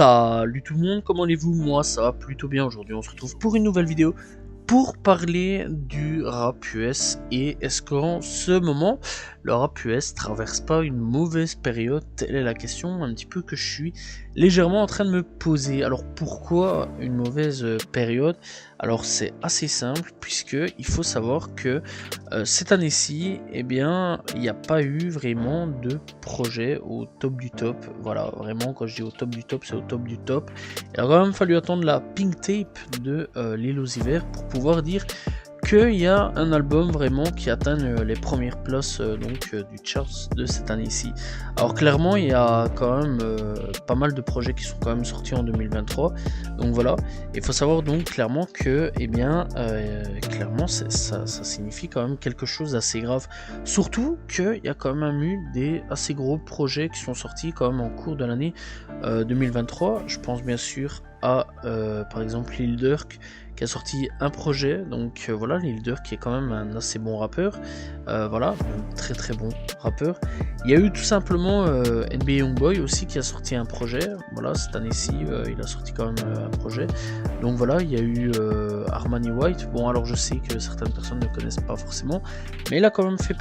Salut tout le monde, comment allez-vous? Moi ça va plutôt bien. Aujourd'hui on se retrouve pour une nouvelle vidéo pour parler du rap US. Et est-ce qu'en ce moment le rap US traverse pas une mauvaise période? Telle est la question un petit peu que je suis légèrement en train de me poser. Alors pourquoi une mauvaise période? Alors c'est assez simple, puisque il faut savoir que cette année-ci, eh bien, il n'y a pas eu vraiment de projet au top du top. Voilà, vraiment, quand je dis au top du top, c'est au top du top. Il a quand même fallu attendre la Pink Tape de Lil Uzi Vert pour pouvoir dire qu'il y a un album vraiment qui atteint les premières places du charts de cette année-ci. Alors clairement il y a quand même pas mal de projets qui sont quand même sortis en 2023, donc voilà. Il faut savoir donc clairement que clairement ça signifie quand même quelque chose d'assez grave, surtout qu'il y a quand même eu des assez gros projets qui sont sortis quand même en cours de l'année 2023. Je pense bien sûr à par exemple Lil Durk qui a sorti un projet, donc voilà, Lil Durk qui est quand même un assez bon rappeur, voilà, un très très bon rappeur. Il y a eu tout simplement NBA Youngboy aussi qui a sorti un projet, voilà, cette année-ci il a sorti quand même un projet, donc voilà. Il y a eu Armani White, bon alors je sais que certaines personnes ne connaissent pas forcément, mais il a quand même fait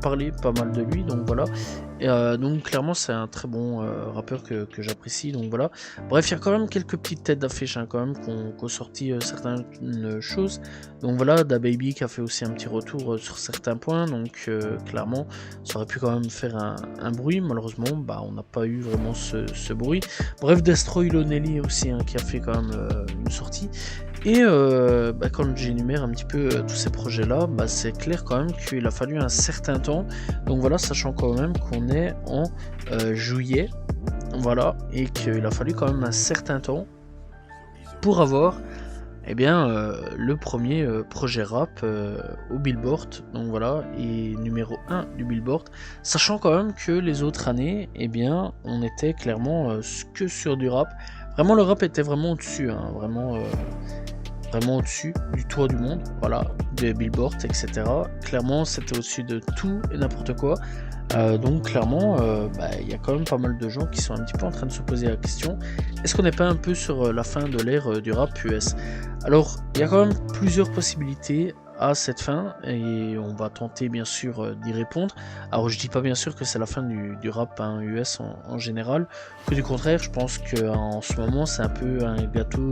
parler pas mal de lui, donc voilà. Donc clairement c'est un très bon rappeur que j'apprécie, donc voilà. Bref, il y a quand même quelques petites têtes d'affiche quand même qui ont sorti certaines choses, donc voilà. DaBaby qui a fait aussi un petit retour sur certains points, donc clairement ça aurait pu quand même faire un bruit. Malheureusement on n'a pas eu vraiment ce bruit. Bref, Destroy Lonely aussi qui a fait quand même une sortie. Et quand j'énumère un petit peu tous ces projets là, c'est clair quand même qu'il a fallu un certain temps, donc voilà, sachant quand même qu'on est en juillet, voilà, et qu'il a fallu quand même un certain temps pour avoir le premier projet rap au Billboard, donc voilà, et numéro 1 du Billboard, sachant quand même que les autres années, on était clairement que sur du rap. Vraiment le rap était vraiment au-dessus, vraiment au-dessus du toit du monde, voilà, de Billboard, etc. Clairement c'était au-dessus de tout et n'importe quoi. Donc clairement il y a quand même pas mal de gens qui sont un petit peu en train de se poser la question, est-ce qu'on n'est pas un peu sur la fin de l'ère du rap US? Alors il y a quand même plusieurs possibilités à cette fin, et on va tenter bien sûr d'y répondre. Alors je dis pas bien sûr que c'est la fin du rap US en général, que du contraire. Je pense qu'en ce moment c'est un peu un gâteau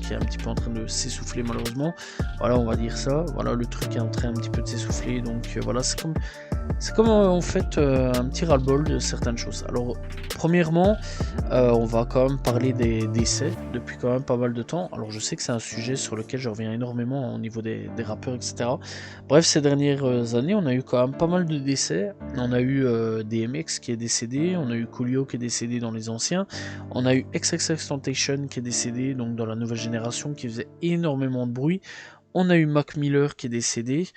qui est un petit peu en train de s'essouffler, malheureusement, voilà, on va dire ça, voilà, le truc est en train un petit peu de s'essouffler, donc voilà, c'est comme en fait un petit ras-le-bol de certaines choses. Alors premièrement on va quand même parler des décès depuis quand même pas mal de temps. Alors je sais que c'est un sujet sur lequel je reviens énormément au niveau des rappeurs, etc. Bref, ces dernières années on a eu quand même pas mal de décès. On a eu DMX qui est décédé, on a eu Coolio qui est décédé dans les anciens, on a eu XXXTentacion qui est décédé donc dans la nouvelle génération, qui faisait énormément de bruit. On a eu Mac Miller qui est décédé,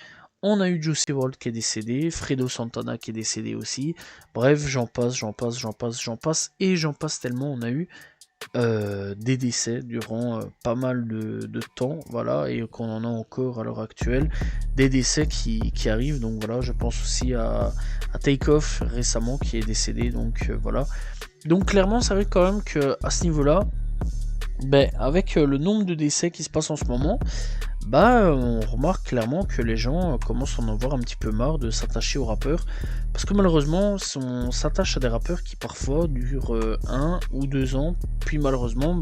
on a eu Juicy WRLD qui est décédé, Fredo Santana qui est décédé aussi. Bref, j'en passe et j'en passe tellement. On a eu des décès durant pas mal de temps, voilà, et qu'on en a encore à l'heure actuelle, des décès qui arrivent, donc voilà. Je pense aussi à Takeoff récemment qui est décédé, donc voilà. Donc clairement c'est vrai quand même que à ce niveau là, avec le nombre de décès qui se passe en ce moment, on remarque clairement que les gens commencent à en avoir un petit peu marre de s'attacher aux rappeurs, parce que malheureusement on s'attache à des rappeurs qui parfois durent 1 ou 2 ans, puis malheureusement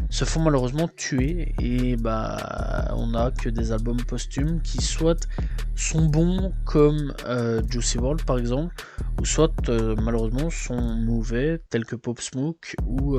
se font malheureusement tuer, et on a que des albums posthumes qui soit sont bons comme Juicy WRLD par exemple, ou soit malheureusement sont mauvais tels que Pop Smoke ou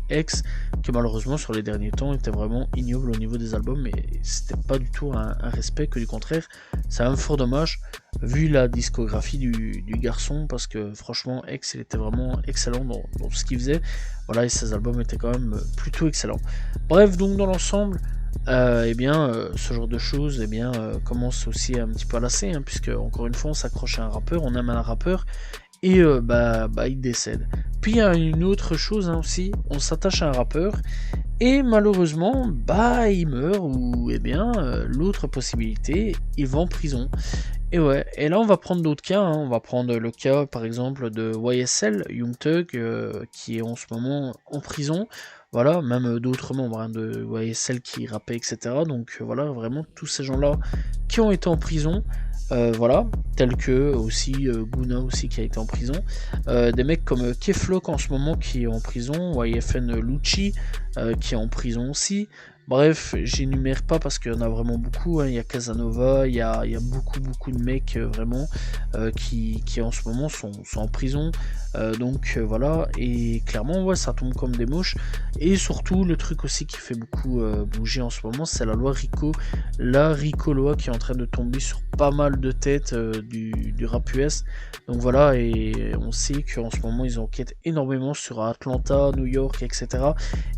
X, que malheureusement sur les derniers temps était vraiment ignoble au niveau des albums, mais c'était pas du tout un respect, que du contraire. C'est un fort dommage vu la discographie du garçon, parce que franchement X il était vraiment excellent dans tout ce qu'il faisait, voilà, et ses albums étaient quand même plutôt excellents. Bref, donc dans l'ensemble ce genre de choses commence aussi un petit peu à lasser, puisque encore une fois on s'accroche à un rappeur, on aime un rappeur, et il décède. Puis il y a une autre chose aussi, on s'attache à un rappeur et malheureusement il meurt, ou l'autre possibilité, il va en prison. Et ouais, et là on va prendre d'autres cas, hein. On va prendre le cas par exemple de YSL, Young Thug, qui est en ce moment en prison, voilà, même d'autres membres hein, de YSL qui rappaient, etc. Donc voilà, vraiment tous ces gens-là qui ont été en prison, voilà, tels que aussi Guna aussi qui a été en prison, des mecs comme Keflock en ce moment qui est en prison, YFN Lucci qui est en prison aussi. Bref, j'énumère pas parce qu'il y en a vraiment beaucoup, hein. Il y a Casanova, il y a beaucoup de mecs vraiment qui en ce moment sont en prison. Donc voilà, et clairement ouais ça tombe comme des mouches. Et surtout le truc aussi qui fait beaucoup bouger en ce moment, c'est la loi RICO. La RICO loi qui est en train de tomber sur pas mal de têtes du rap US. Donc voilà, et on sait qu'en ce moment ils enquêtent énormément sur Atlanta, New York, etc.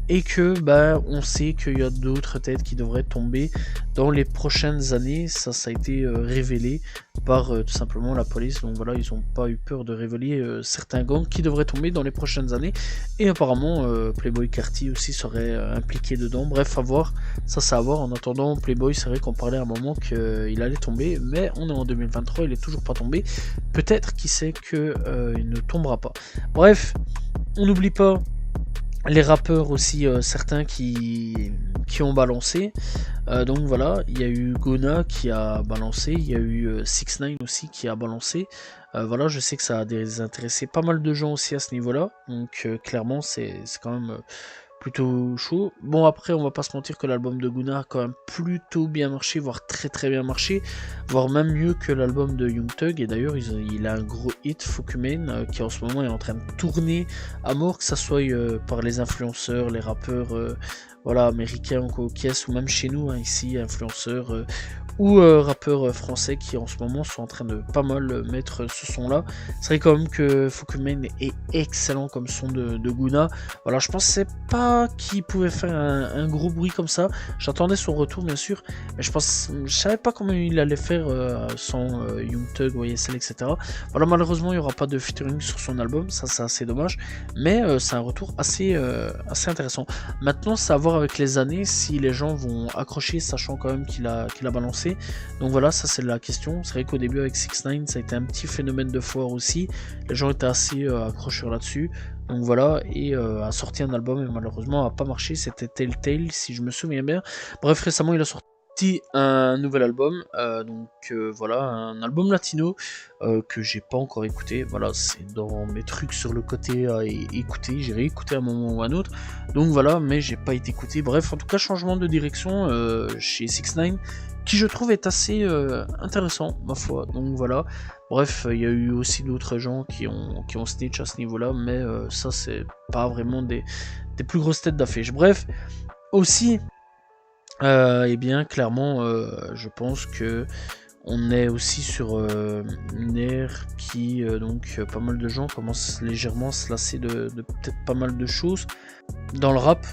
Et que bah on sait qu'il y a d'autres têtes qui devraient tomber dans les prochaines années. Ça a été révélé par tout simplement la police. Donc voilà, ils n'ont pas eu peur de révéler certains gangs qui devraient tomber dans les prochaines années. Et apparemment Playboy Carti aussi serait impliqué dedans. Bref, à voir, ça c'est à voir. En attendant, Playboy, c'est vrai qu'on parlait à un moment qu'il allait tomber, mais on est en 2023, il est toujours pas tombé. Peut-être, qui sait, que il ne tombera pas. Bref, on n'oublie pas les rappeurs aussi, certains qui ont balancé. Donc voilà, il y a eu Gona qui a balancé, il y a eu 6ix9ine aussi qui a balancé. Voilà, je sais que ça a désintéressé pas mal de gens aussi à ce niveau-là. Donc clairement, c'est quand même plutôt chaud. Bon, après, on va pas se mentir que l'album de Guna a quand même plutôt bien marché, voire très bien marché, voire même mieux que l'album de Young Thug. Et d'ailleurs, il a un gros hit, Fuck You Man, qui en ce moment est en train de tourner à mort, que ça soit par les influenceurs, les rappeurs voilà, américains ou caisse, ou même chez nous, hein, ici, influenceurs ou rappeurs français qui en ce moment sont en train de pas mal mettre ce son là. C'est vrai quand même que Fuck You Man est excellent comme son de Guna. Voilà, je pensais pas qu'il pouvait faire un gros bruit comme ça. J'attendais son retour bien sûr, mais je savais pas comment il allait faire sans Young Thug, YSL, etc. Voilà, malheureusement il n'y aura pas de featuring sur son album, ça c'est assez dommage, mais c'est un retour assez intéressant. Maintenant c'est à voir avec les années si les gens vont accrocher, sachant quand même qu'il a balancé. Donc voilà, ça c'est la question. C'est vrai qu'au début avec 6ix9ine ça a été un petit phénomène de foire aussi, les gens étaient assez accrocheurs là-dessus. Donc voilà, et a sorti un album et malheureusement a pas marché, c'était Telltale si je me souviens bien. Bref, récemment il a sorti un nouvel album, donc voilà, un album latino que j'ai pas encore écouté. Voilà, c'est dans mes trucs sur le côté à écouter, j'ai réécouté à un moment ou à un autre, donc voilà, mais j'ai pas été écouté. Bref, en tout cas, changement de direction chez 6ix9ine, qui je trouve est assez intéressant, ma foi. Donc voilà, bref, il y a eu aussi d'autres gens qui ont snitch à ce niveau-là, mais ça c'est pas vraiment des plus grosses têtes d'affiche. Bref, aussi, eh bien clairement, je pense que on est aussi sur une ère qui, donc pas mal de gens commencent légèrement à se lasser de peut-être pas mal de choses dans le rap,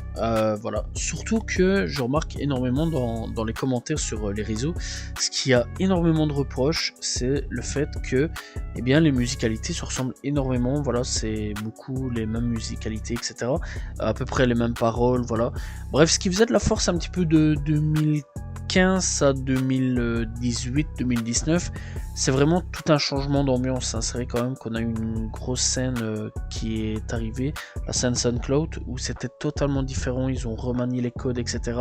voilà. Surtout que je remarque énormément dans les commentaires sur les réseaux, ce qui a énormément de reproches, c'est le fait que eh bien, les musicalités se ressemblent énormément, voilà, c'est beaucoup les mêmes musicalités, etc. À peu près les mêmes paroles, voilà. Bref, ce qui faisait de la force un petit peu de 2015 à 2018-2019, c'est vraiment tout un changement d'ambiance, hein. C'est vrai quand même qu'on a eu une grosse scène qui est arrivée, la scène SoundCloud, où c'était totalement différent, ils ont remanié les codes, etc.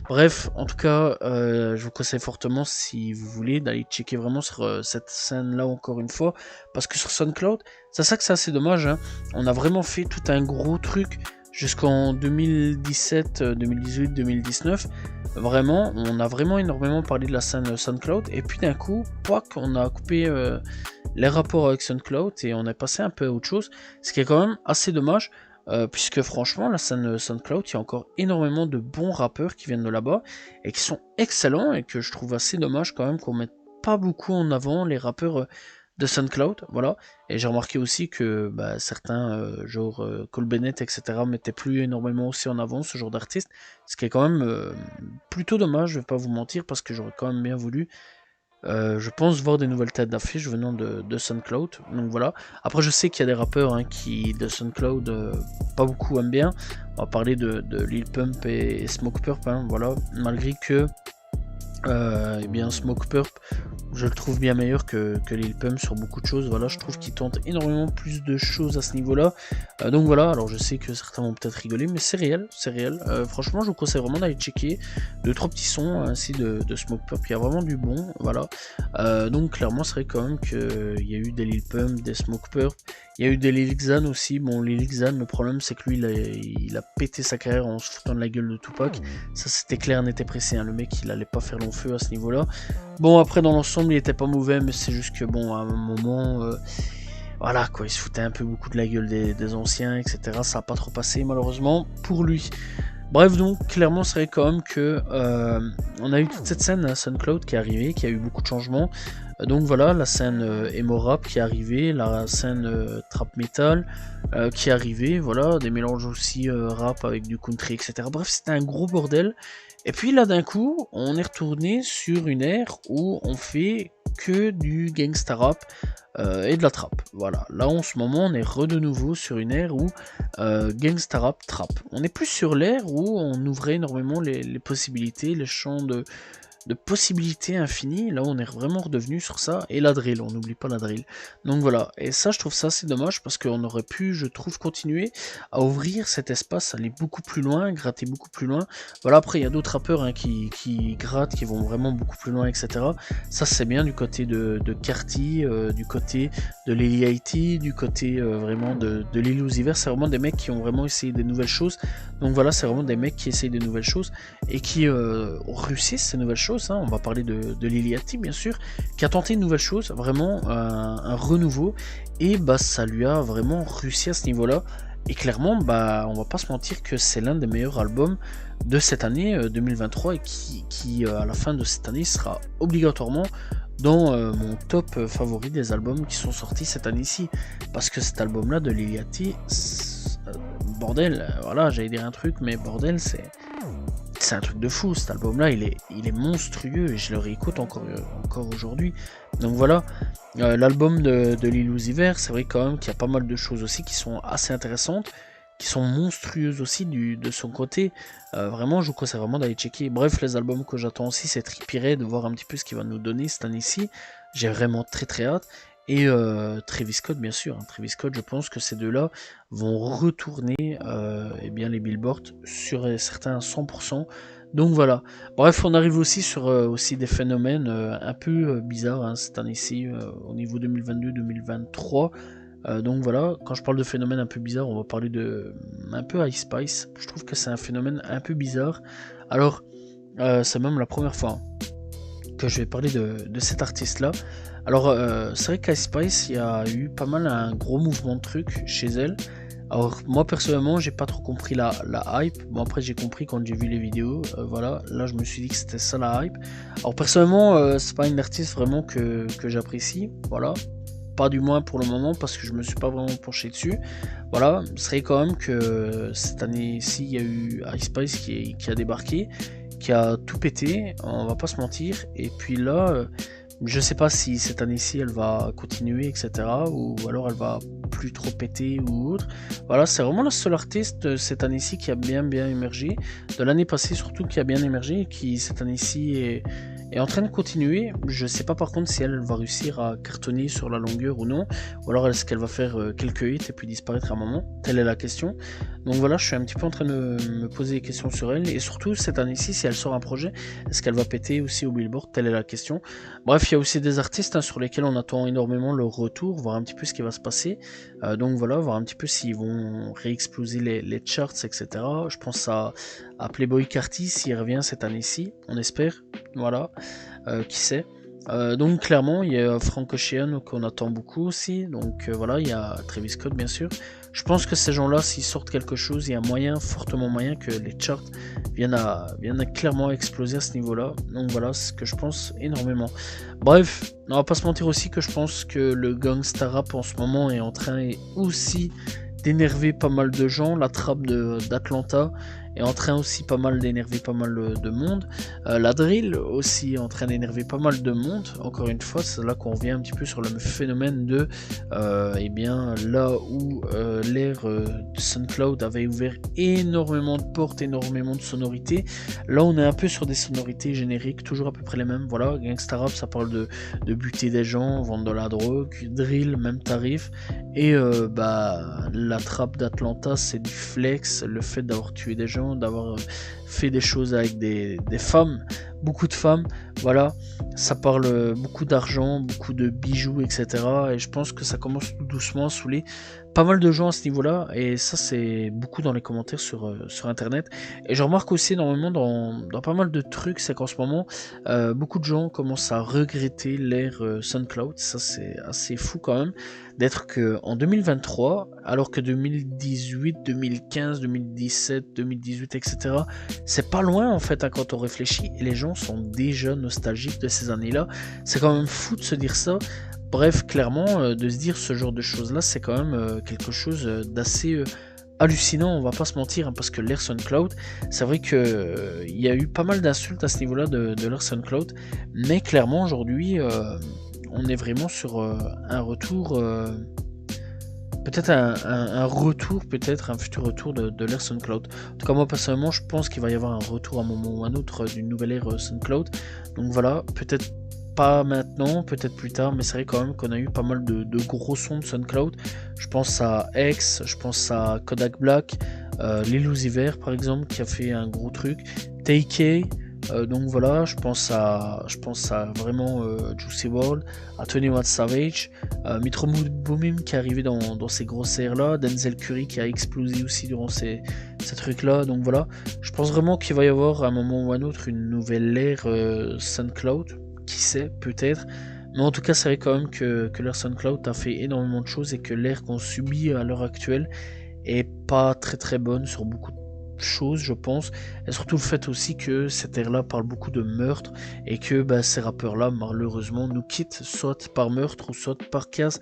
Bref, en tout cas, je vous conseille fortement, si vous voulez, d'aller checker vraiment sur cette scène-là encore une fois, parce que sur SoundCloud, c'est ça que c'est assez dommage, hein. On a vraiment fait tout un gros truc jusqu'en 2017, 2018, 2019. Vraiment, on a vraiment énormément parlé de la scène SoundCloud, et puis d'un coup, on a coupé les rapports avec SoundCloud et on est passé un peu à autre chose, ce qui est quand même assez dommage, puisque franchement, la scène SoundCloud, il y a encore énormément de bons rappeurs qui viennent de là-bas et qui sont excellents, et que je trouve assez dommage quand même qu'on mette pas beaucoup en avant les rappeurs de SoundCloud, voilà. Et j'ai remarqué aussi que certains, genre Cole Bennett, etc., mettaient plus énormément aussi en avant ce genre d'artistes, ce qui est quand même plutôt dommage, je vais pas vous mentir, parce que j'aurais quand même bien voulu, je pense, voir des nouvelles têtes d'affiche venant de SoundCloud, donc voilà. Après, je sais qu'il y a des rappeurs qui de SoundCloud pas beaucoup aiment bien, on va parler de Lil Pump et Smoke Purp, hein, voilà, malgré que Et bien Smoke Purp, je le trouve bien meilleur que Lil Pump sur beaucoup de choses. Voilà, je trouve qu'il tente énormément plus de choses à ce niveau-là. Donc voilà, alors je sais que certains vont peut-être rigoler, mais c'est réel, c'est réel. Franchement, je vous conseille vraiment d'aller checker 2-3 petits sons ainsi de Smoke Purp. Il y a vraiment du bon, voilà. Donc clairement, c'est vrai quand même qu'il y a eu des Lil Pump, des Smoke Purp. Il y a eu des Lil Xan aussi. Bon, Lil Xan, le problème c'est que lui, il a pété sa carrière en se foutant de la gueule de Tupac. Ça, c'était clair, n'était pressé. Hein. Le mec, il allait pas faire long feu à ce niveau-là. Bon, après, dans l'ensemble, il était pas mauvais, mais c'est juste que, bon, à un moment, voilà, quoi, il se foutait un peu beaucoup de la gueule des anciens, etc. Ça a pas trop passé, malheureusement, pour lui. Bref, donc, clairement, c'est vrai quand même que on a eu toute cette scène SoundCloud qui est arrivée, qui a eu beaucoup de changements. Donc voilà, la scène emo rap qui est arrivée, la scène trap metal qui est arrivée, voilà, des mélanges aussi rap avec du country, etc. Bref, c'était un gros bordel. Et puis là, d'un coup, on est retourné sur une ère où on fait que du gangsta rap et de la trap. Voilà, là en ce moment, on est de nouveau sur une ère où gangsta rap, trap. On est plus sur l'ère où on ouvrait énormément les possibilités, les champs de possibilités infinies. Là, on est vraiment redevenu sur ça. Et la drill, on n'oublie pas la drill. Donc voilà, et ça, je trouve ça assez dommage parce qu'on aurait pu, je trouve, continuer à ouvrir cet espace, aller beaucoup plus loin, gratter beaucoup plus loin. Voilà, après, il y a d'autres rappeurs hein, qui grattent, qui vont vraiment beaucoup plus loin, etc. Ça, c'est bien du côté de Carti, du côté de Lily IT, du côté vraiment de Lil Uzi Vert. C'est vraiment des mecs qui ont vraiment essayé des nouvelles choses. Donc voilà, c'est vraiment des mecs qui essayent des nouvelles choses et qui réussissent ces nouvelles choses. Hein. On va parler de Liliati bien sûr, qui a tenté une nouvelle chose, vraiment un renouveau, et bah ça lui a vraiment réussi à ce niveau-là. Et clairement, bah on va pas se mentir que c'est l'un des meilleurs albums de cette année 2023 et qui à la fin de cette année sera obligatoirement dans mon top favori des albums qui sont sortis cette année-ci. Parce que cet album-là de Liliati, bordel, voilà, j'allais dire un truc, mais bordel, c'est un truc de fou. Cet album-là, il est monstrueux et je le réécoute encore aujourd'hui. Donc voilà, l'album de Lil Uzi Vert, c'est vrai quand même qu'il y a pas mal de choses aussi qui sont assez intéressantes, qui sont monstrueuses aussi de son côté. Vraiment, je vous conseille vraiment d'aller checker. Bref, les albums que j'attends aussi, c'est Trippie Redd, de voir un petit peu ce qu'il va nous donner cette année-ci. J'ai vraiment très très hâte. Et Travis Scott, bien sûr. Travis Scott, je pense que ces deux-là vont retourner eh bien, les billboards sur certains 100%. Donc voilà. Bref, on arrive aussi sur aussi des phénomènes un peu bizarres hein, cette année-ci, au niveau 2022-2023. Donc voilà, quand je parle de phénomènes un peu bizarres, on va parler de un peu Ice Spice. Je trouve que c'est un phénomène un peu bizarre. Alors, c'est même la première fois que je vais parler de cet artiste-là. Alors, c'est vrai qu'Ice Spice, il y a eu pas mal un gros mouvement de trucs chez elle. Alors, moi personnellement, j'ai pas trop compris la hype. Bon, après, j'ai compris quand j'ai vu les vidéos. Voilà, là, je me suis dit que c'était ça la hype. Alors, personnellement, c'est pas une artiste vraiment que j'apprécie. Voilà. Pas du moins pour le moment parce que je me suis pas vraiment penché dessus. Voilà, ce serait quand même que cette année-ci, il y a eu Ice Spice qui a débarqué, qui a tout pété, on va pas se mentir. Et puis là, je sais pas si cette année-ci elle va continuer, etc. Ou alors elle va plus trop péter ou autre. Voilà, c'est vraiment la seule artiste cette année-ci qui a bien émergé. De l'année passée surtout qui a bien émergé et qui cette année-ci est en train de continuer. Je sais pas par contre si elle va réussir à cartonner sur la longueur ou non, ou alors est-ce qu'elle va faire quelques hits et puis disparaître à un moment, telle est la question. Donc voilà, je suis un petit peu en train de me poser des questions sur elle, et surtout cette année-ci, si elle sort un projet, est-ce qu'elle va péter aussi au Billboard, telle est la question. Bref, il y a aussi des artistes hein, sur lesquels on attend énormément leur retour, voir un petit peu ce qui va se passer, donc voilà, voir un petit peu s'ils vont réexploser les charts, etc. Je pense à Playboi Carti s'il revient cette année-ci, on espère, voilà, qui sait. Donc clairement il y a Frank Ocean qu'on attend beaucoup aussi, donc voilà, il y a Travis Scott bien sûr. Je pense que ces gens-là, s'ils sortent quelque chose, il y a moyen, fortement moyen que les charts viennent à clairement exploser à ce niveau-là. Donc voilà, c'est ce que je pense énormément. Bref, on va pas se mentir aussi que je pense que le gangsta rap en ce moment est en train aussi d'énerver pas mal de gens. La trappe d'Atlanta est en train aussi pas mal d'énerver pas mal de monde. La drill aussi est en train d'énerver pas mal de monde. Encore une fois, c'est là qu'on revient un petit peu sur le phénomène de eh bien là où l'ère SoundCloud avait ouvert énormément de portes, énormément de sonorités. Là on est un peu sur des sonorités génériques, toujours à peu près les mêmes. Voilà, Gangsta Rap ça parle de buter des gens, vendre de la drogue, drill même tarif, et la trappe d'Atlanta c'est du flex, le fait d'avoir tué des gens, d'avoir fait des choses avec des femmes, beaucoup de femmes, voilà, ça parle beaucoup d'argent, beaucoup de bijoux, etc. Et je pense que ça commence tout doucement à saouler pas mal de gens à ce niveau-là, et ça c'est beaucoup dans les commentaires sur internet. Et je remarque aussi énormément dans pas mal de trucs, c'est qu'en ce moment beaucoup de gens commencent à regretter l'ère SoundCloud. Ça c'est assez fou quand même d'être que en 2023, alors que 2018, 2015, 2017, 2018, etc. c'est pas loin en fait quand on réfléchit, et les gens sont déjà nostalgiques de ces années-là. C'est quand même fou de se dire ça. Bref, clairement, de se dire ce genre de choses-là, c'est quand même quelque chose d'assez hallucinant, on va pas se mentir, hein, parce que l'ère SoundCloud, c'est vrai que il y a eu pas mal d'insultes à ce niveau-là de l'ère SoundCloud, mais clairement aujourd'hui, on est vraiment sur un retour, peut-être un retour, peut-être un futur retour de l'ère SoundCloud. En tout cas, moi personnellement, je pense qu'il va y avoir un retour à un moment ou à un autre d'une nouvelle ère SoundCloud. Donc voilà, peut-être pas maintenant, peut-être plus tard, mais c'est vrai quand même qu'on a eu pas mal de gros sons de SoundCloud. Je pense à X, je pense à Kodak Black, Lil Uzi Vert par exemple qui a fait un gros truc, TK, donc voilà, je pense à vraiment Juicy WRLD, à 21 Savage, Metro Boomin qui est arrivé dans ces grosses airs là, Denzel Curry qui a explosé aussi durant ces trucs là, donc voilà, je pense vraiment qu'il va y avoir à un moment ou à un autre une nouvelle ère SoundCloud. Qui sait, peut-être. Mais en tout cas, c'est vrai quand même que l'ère SoundCloud a fait énormément de choses, et que l'ère qu'on subit à l'heure actuelle est pas très très bonne sur beaucoup de choses, je pense. Et surtout le fait aussi que cette ère-là parle beaucoup de meurtre, et que ces rappeurs-là, malheureusement, nous quittent soit par meurtre ou soit par case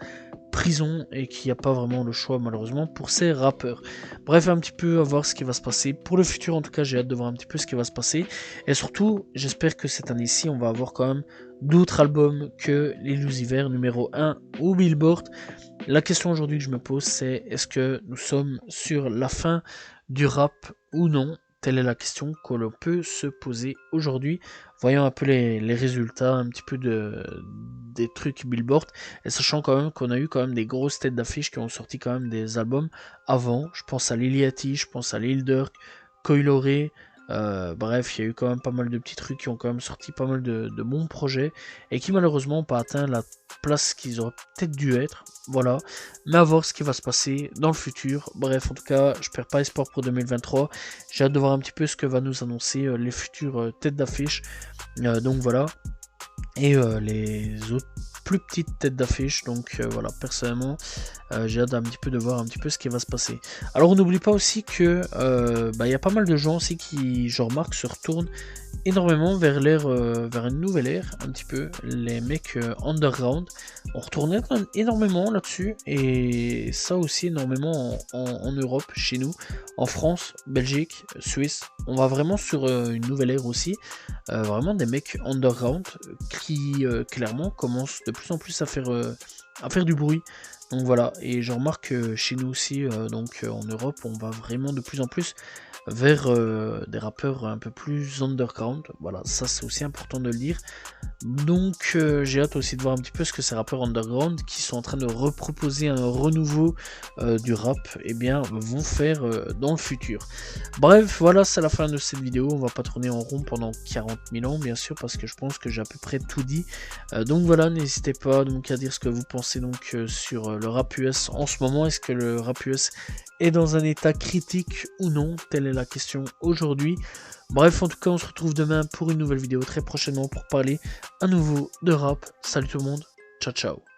prison, et qu'il n'y a pas vraiment le choix malheureusement pour ces rappeurs. Bref, un petit peu à voir ce qui va se passer pour le futur. En tout cas, j'ai hâte de voir un petit peu ce qui va se passer, et surtout j'espère que cette année-ci on va avoir quand même d'autres albums que les Uzi Vert numéro 1 au Billboard. La question aujourd'hui que je me pose, c'est est-ce que nous sommes sur la fin du rap ou non? Telle est la question que l'on peut se poser aujourd'hui. Voyons un peu les résultats, un petit peu des trucs Billboard, et sachant quand même qu'on a eu quand même des grosses têtes d'affiche qui ont sorti quand même des albums avant. Je pense à Lil Yachty, je pense à Lil Durk, Coil bref, il y a eu quand même pas mal de petits trucs qui ont quand même sorti pas mal de bons projets, et qui malheureusement n'ont pas atteint la place qu'ils auraient peut-être dû être. Voilà, mais à voir ce qui va se passer dans le futur. Bref, en tout cas, je perds pas espoir pour 2023. J'ai hâte de voir un petit peu ce que va nous annoncer les futures têtes d'affiche. Donc voilà, et les autres plus petites têtes d'affiche. Donc voilà, personnellement j'ai hâte un petit peu de voir un petit peu ce qui va se passer. Alors on n'oublie pas aussi que il y a pas mal de gens aussi qui, je remarque, se retournent énormément vers l'ère, vers une nouvelle ère, un petit peu les mecs underground. On retourne énormément là-dessus, et ça aussi énormément en Europe, chez nous, en France, Belgique, Suisse. On va vraiment sur une nouvelle ère aussi, vraiment des mecs underground qui clairement commencent de plus en plus à faire du bruit. Donc voilà, et je remarque que chez nous aussi, en Europe, on va vraiment de plus en plus vers des rappeurs un peu plus underground. Voilà, ça c'est aussi important de le dire. Donc j'ai hâte aussi de voir un petit peu ce que ces rappeurs underground qui sont en train de reproposer un renouveau du rap, vont faire dans le futur. Bref, voilà, c'est la fin de cette vidéo. On va pas tourner en rond pendant 40 000 ans, bien sûr, parce que je pense que j'ai à peu près tout dit. Donc voilà, n'hésitez pas donc à dire ce que vous pensez donc sur le rap US en ce moment. Est-ce que le rap US est dans un état critique ou non? Telle est la question aujourd'hui. Bref, en tout cas, on se retrouve demain pour une nouvelle vidéo très prochainement pour parler à nouveau de rap. Salut tout le monde, ciao ciao.